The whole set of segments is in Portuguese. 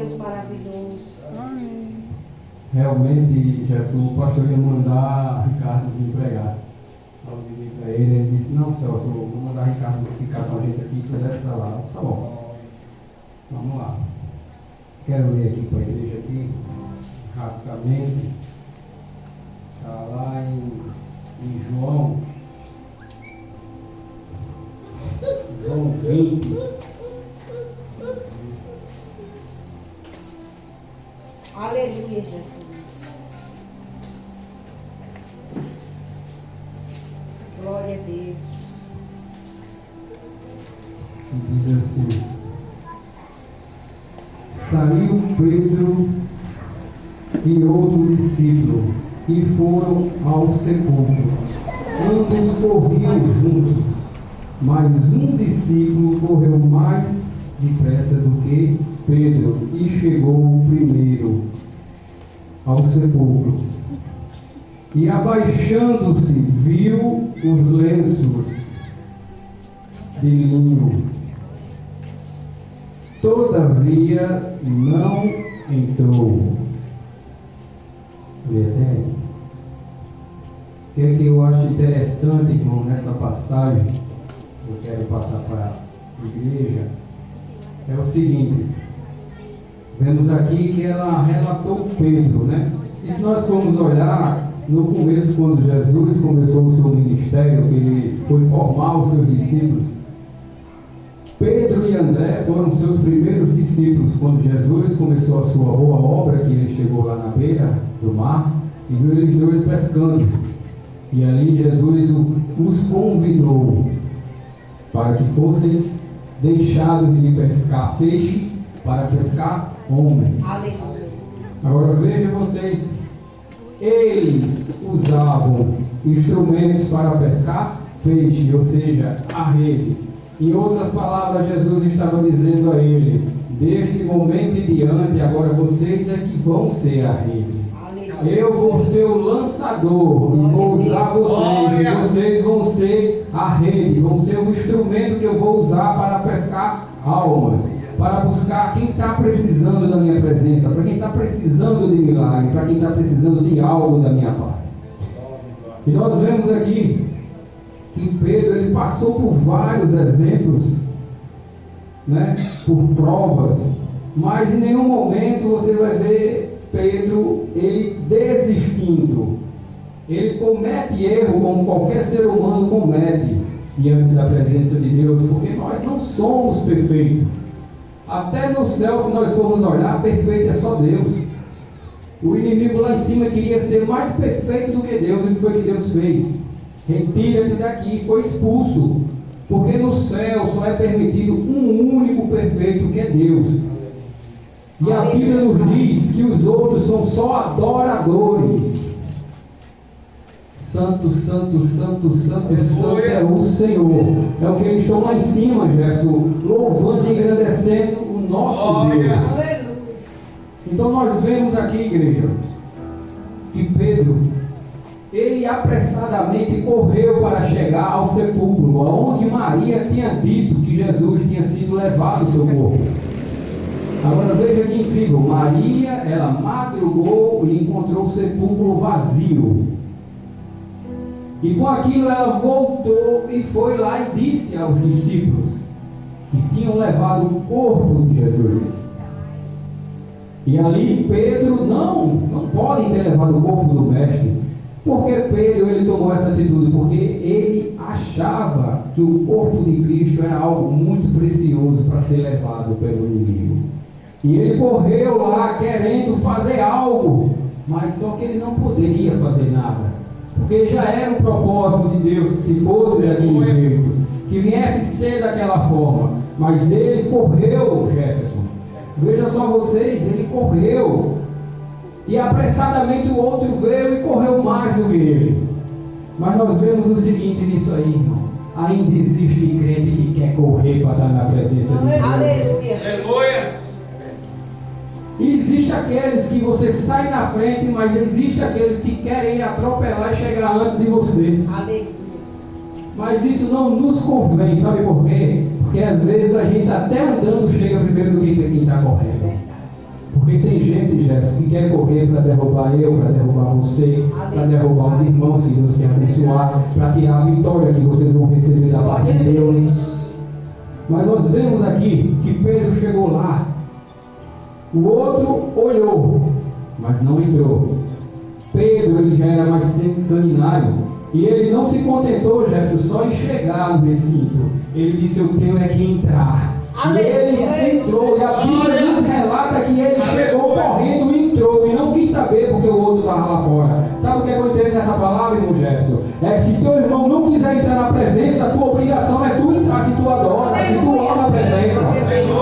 Deus maravilhoso. Amém. Realmente, Jesus, o pastor ia mandar Ricardo vir pregar. Eu liguei para ele, ele disse, não, Celso, eu vou mandar Ricardo ficar com a gente aqui, tu desce para lá. Eu disse, tá bom. Vamos lá. Quero ler aqui para a igreja aqui, rapidamente. Está lá em João 20. Aleluia, Jesus. Glória a Deus. Que diz assim: saiu Pedro e outro discípulo e foram ao sepulcro. Ambos corriam juntos, mas um discípulo correu mais depressa do que Pedro e chegou primeiro ao sepulcro. E abaixando-se, viu os lenços de linho. Todavia não entrou. O que é que eu acho interessante, irmão, nessa passagem, eu quero passar para a igreja, é o seguinte: vemos aqui que ela relatou Pedro, né? E se nós formos olhar no começo, quando Jesus começou o seu ministério, que ele foi formar os seus discípulos, Pedro e André foram seus primeiros discípulos quando Jesus começou a sua boa obra, que ele chegou lá na beira do mar e viu eles dois pescando. E ali Jesus os convidou para que fossem deixados de pescar peixes para pescar homens. Aleluia. Agora veja vocês, eles usavam instrumentos para pescar peixe, ou seja, a rede. Em outras palavras, Jesus estava dizendo a ele: deste momento em diante, agora vocês é que vão ser a rede. Eu vou ser o lançador e vou usar vocês, e vocês vão ser a rede, vão ser o instrumento que eu vou usar para pescar almas, para buscar quem está precisando da minha presença, para quem está precisando de milagre, para quem está precisando de algo da minha parte. E nós vemos aqui que Pedro, ele passou por vários exemplos, né, por provas, mas em nenhum momento você vai ver Pedro, ele desistindo. Ele comete erro como qualquer ser humano comete diante da presença de Deus, porque nós não somos perfeitos. Até no céu, se nós formos olhar, perfeito é só Deus. O inimigo lá em cima queria ser mais perfeito do que Deus. E o que foi que Deus fez? Retira-te daqui, foi expulso, porque no céu só é permitido um único perfeito, que é Deus. E a Bíblia nos diz que os outros são só adoradores. Santo, santo, santo, santo, santo é o Senhor. É o que eles estão lá em cima, Jefferson, louvando e agradecendo o nosso Deus. Então nós vemos aqui, igreja, que Pedro, ele apressadamente correu para chegar ao sepulcro, onde Maria tinha dito que Jesus tinha sido levado o seu corpo. Agora veja que incrível, Maria, ela madrugou e encontrou o sepulcro vazio. E com aquilo ela voltou e foi lá e disse aos discípulos que tinham levado o corpo de Jesus. E ali Pedro, não podem ter levado o corpo do mestre. Porque Pedro, ele tomou essa atitude? Porque ele achava que o corpo de Cristo era algo muito precioso para ser levado pelo inimigo. E ele correu lá querendo fazer algo, mas só que ele não poderia fazer nada, porque já era um propósito de Deus que se fosse daquele jeito, que viesse ser daquela forma. Mas ele correu, Jefferson, veja só vocês, ele correu, e apressadamente o outro veio e correu mais do que ele. Mas nós vemos o seguinte nisso aí, irmão: ainda existe crente que quer correr para estar na presença de Deus. Aleluia. E existe aqueles que você sai na frente, mas existe aqueles que querem atropelar e chegar antes de você. Aleluia. Mas isso não nos convém, sabe por quê? Porque às vezes a gente até andando chega primeiro do que quem está correndo. Porque tem gente, Jefferson, que quer correr para derrubar eu, para derrubar você, para derrubar os irmãos que Deus quer abençoar, para tirar a vitória que vocês vão receber da parte de Deus. Mas nós vemos aqui que Pedro chegou lá, o outro olhou, mas não entrou. Pedro, ele já era mais sanguinário, e ele não se contentou, Jefferson, só em chegar no recinto. Ele disse: eu tenho é que entrar. E ele entrou, e a Bíblia nos relata que ele chegou correndo e entrou, e não quis saber porque o outro estava lá fora. Sabe o que eu entendo nessa palavra, irmão Jefferson? É que se teu irmão não quiser entrar na presença, a tua obrigação é tu entrar, se tu adora, se tu ama a presença.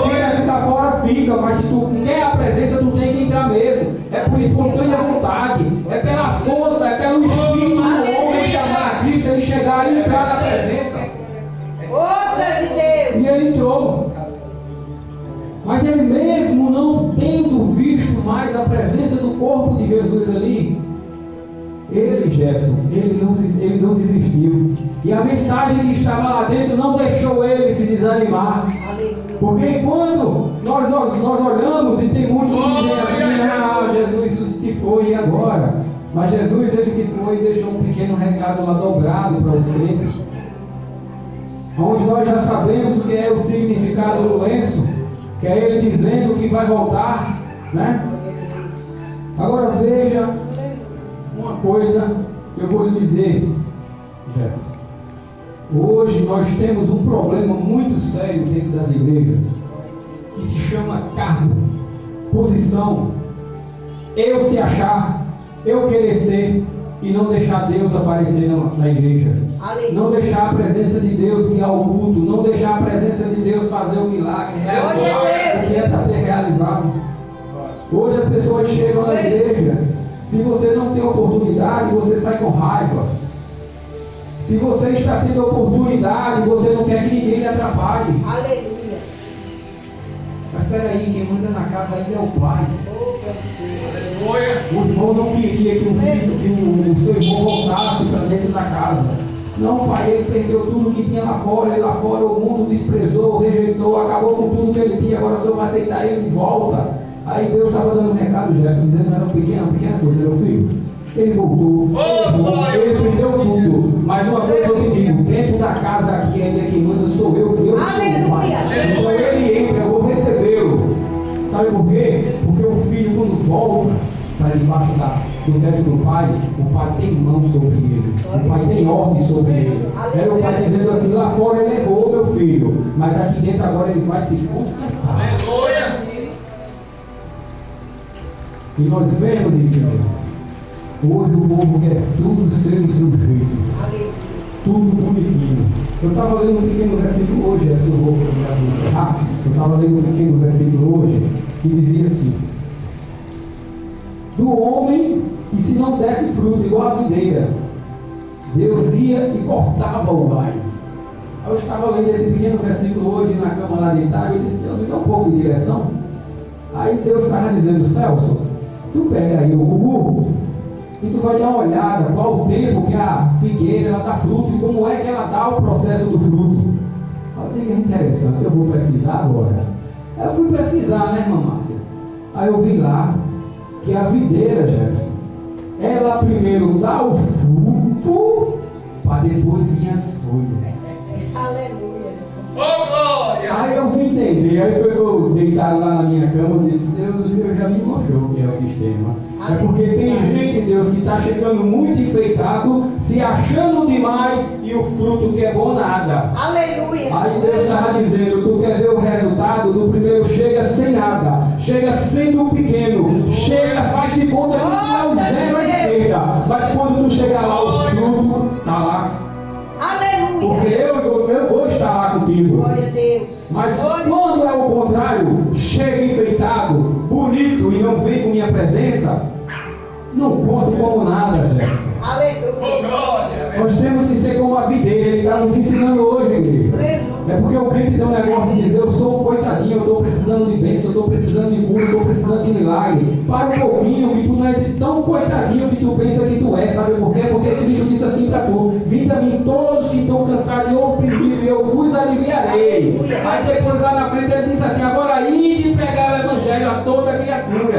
Se quer ficar fora, fica, mas se tu quer a presença, tu tem que entrar mesmo. É por espontânea vontade, é pela força, é pelo espírito do homem de amar a Cristo, ele chegar e entrar na presença. Outra de Deus. E ele entrou. Mas ele mesmo não tendo visto mais a presença do corpo de Jesus ali, ele, Jefferson, ele não desistiu. E a mensagem que estava lá dentro não deixou ele se desanimar. Porque enquanto nós olhamos e tem muitos que dizem assim: Jesus se foi, e agora? Mas Jesus, ele se foi e deixou um pequeno recado lá dobrado para os crentes, onde nós já sabemos o que é o significado do lenço, que é ele dizendo que vai voltar, né? Agora veja uma coisa que eu vou lhe dizer, Jefferson. Hoje nós temos um problema muito sério dentro das igrejas, que se chama cargo, posição, eu se achar, eu querer ser, e não deixar Deus aparecer na igreja. Não deixar a presença de Deus guiar o culto, não deixar a presença de Deus fazer o milagre, o que é para ser realizado. Hoje as pessoas chegam na igreja, se você não tem oportunidade, você sai com raiva. Se você está tendo oportunidade, você não quer que ninguém lhe atrapalhe. Aleluia. Mas espera aí, quem manda na casa ainda é o pai. Aleluia. O irmão não queria que o seu irmão voltasse para dentro da casa. Não, pai, ele perdeu tudo que tinha lá fora. Ele lá fora, o mundo desprezou, rejeitou, acabou com tudo que ele tinha. Agora o senhor vai aceitar ele de volta. Aí Deus estava dando um recado, Jefferson, dizendo que era uma pequena coisa, meu filho. Ele voltou, ele perdeu tudo. Mas uma coisa eu te digo: dentro da casa aqui ainda quem manda sou eu, que eu sou o pai. Então ele entra, eu vou recebê-lo. Sabe por quê? Porque o filho, quando volta para debaixo do teto do pai, o pai tem mão sobre ele, o pai tem ordem sobre ele. É o pai dizendo assim: lá fora ele errou, meu filho, mas aqui dentro agora ele vai se consertar. Aleluia. E nós vemos, igreja, hoje o povo quer tudo ser do seu jeito, tudo bonitinho. Eu estava lendo um pequeno versículo hoje, eu vou encerrar. Eu estava lendo um pequeno versículo hoje que dizia assim: do homem que se não desse fruto igual a videira, Deus ia e cortava o galho. Eu estava lendo esse pequeno versículo hoje na cama lá deitado, e eu disse: Deus, me dá um pouco de direção. Aí Deus estava dizendo: Celso, tu pega aí o gugu e tu vai dar uma olhada qual o tempo que a figueira ela dá fruto e como é que ela dá o processo do fruto. Olha que é interessante, eu vou pesquisar agora. Eu fui pesquisar, né, irmã Márcia? Aí eu vi lá que a videira, Jefferson, ela primeiro dá o fruto para depois vir as folhas. Aleluia. Oh, glória! Aí eu vim entender, aí foi que eu deitado lá na minha cama e disse: Deus, o Senhor já me mostrou o que é o sistema. É porque tem gente, Deus, que está chegando muito enfeitado, se achando demais e o fruto que é bom nada. Aleluia. Aí Deus estava dizendo: tu quer ver o resultado do primeiro? Chega sem nada, chega sendo pequeno, chega, faz de conta que tu é o zero à esquerda, mas quando tu chegar lá, o fruto está lá. Porque eu vou estar lá contigo. Glória a Deus. Mas quando é o contrário, chega enfeitado, bonito e não vem com minha presença, não conto como nada, Jefferson. Aleluia. Oh, glória! Nós temos que ser como a videira, ele está nos ensinando hoje, igreja. É porque o crente tem um negócio de dizer: eu sou um coitadinho, eu estou precisando de bênção, eu estou precisando de cura, eu estou precisando de milagre. Para um pouquinho, que tu não és tão coitadinho que tu pensa que tu és, sabe por quê? Porque Cristo disse assim para tu: vinde a mim todos que estão cansados e oprimidos, e eu vos aliviarei. Aí depois lá na frente ele disse assim: agora ide pregar o evangelho a toda criatura.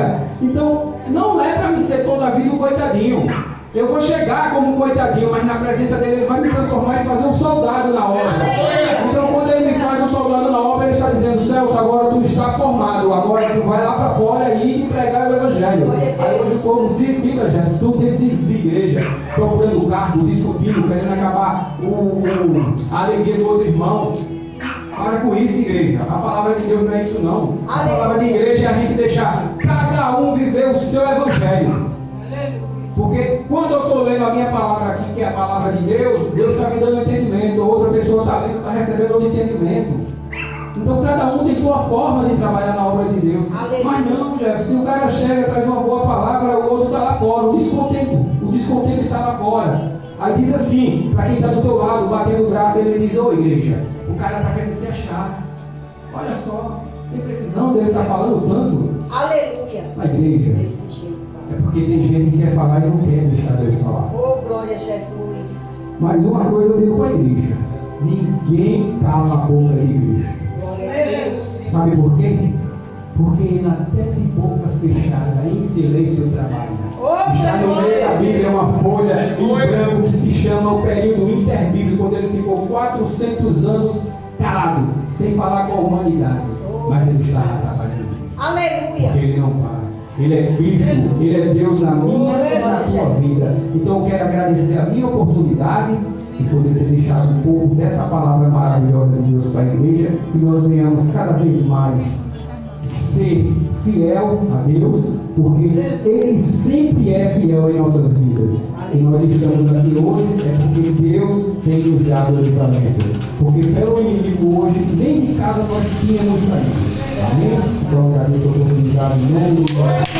Davi do coitadinho. Eu vou chegar como um coitadinho, mas na presença dele ele vai me transformar e fazer um soldado na obra. Então quando ele me faz um soldado na obra, ele está dizendo: Celso, agora tu está formado, agora tu vai lá para fora e pregar o evangelho. Aí hoje como fica, gente, tu dentro de igreja, procurando cargo, discutindo, querendo acabar a alegria do outro irmão. Para com isso, igreja. A palavra de Deus não é isso não. A palavra de igreja é a gente deixar cada um viver o seu evangelho. Porque quando eu estou lendo a minha palavra aqui, que é a palavra de Deus, Deus está me dando entendimento, outra pessoa está lendo, está recebendo outro entendimento. Então cada um tem sua forma de trabalhar na obra de Deus. Mas não, Jefferson, se o cara chega, traz uma boa palavra, o outro está lá fora, o descontento está lá fora. Aí diz assim, para quem está do teu lado, batendo o braço, ele diz: ô igreja, o cara está querendo se achar. Olha só, tem precisão dele estar falando tanto. Aleluia. Na igreja. Desse jeito, sabe? É porque tem gente que quer falar e não quer deixar Deus falar. Oh, glória a Jesus. Mas uma coisa eu digo para a igreja: ninguém cala a boca da igreja. Glória a Deus. Sabe por quê? Porque ele até de boca fechada, em silêncio, trabalha. Está no meio da Bíblia uma folha em branco que se chama o período interbíblico, quando ele ficou 400 anos calado, sem falar com a humanidade. Mas ele estava trabalhando. Aleluia. Porque ele não para. Ele é Cristo, ele é Deus na minha e na tua vida. Então eu quero agradecer a minha oportunidade de poder ter deixado um pouco dessa palavra maravilhosa de Deus para a igreja, que nós venhamos cada vez mais ser fiel a Deus, porque Ele sempre é fiel em nossas vidas. E nós estamos aqui hoje é porque Deus tem nos dado o livramento. Porque pelo inimigo hoje, nem de casa nós tínhamos saído. Amém? Então agradeço a oportunidade em nome de Deus.